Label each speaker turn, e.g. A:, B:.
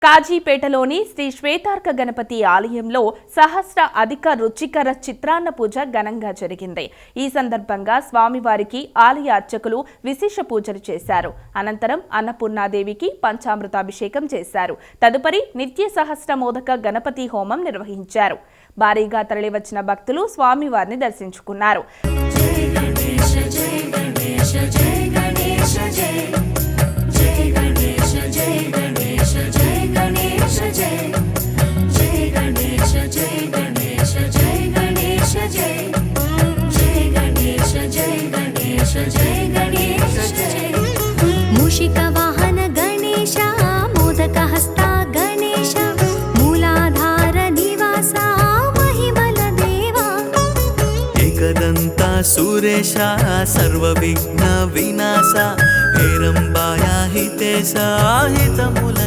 A: కాజీపేటలోని శ్రీ శ్వేతార్క గణపతి ఆలయంలో సహస్ర అధిక రుచికర చిత్రాన్న పూజ ఘనంగా జరిగింది. ఈ సందర్భంగా స్వామివారికి ఆలయ అర్చకులు విశేష పూజలు చేశారు. అనంతరం అన్నపూర్ణాదేవికి పంచామృతాభిషేకం చేశారు. తదుపరి నిత్య సహస్ర మోదక గణపతి హోమం నిర్వహించారు. భారీగా తరలివచ్చిన భక్తులు స్వామివారిని దర్శించుకున్నారు.
B: मूषिक वाहन गणेश मोदक हस्ता गणेश मूलाधार निवासा महिमल देवा
C: एकदंता सुरेश सर्वविघ्न विनाशा हेरंबाया हितेशा हितमुल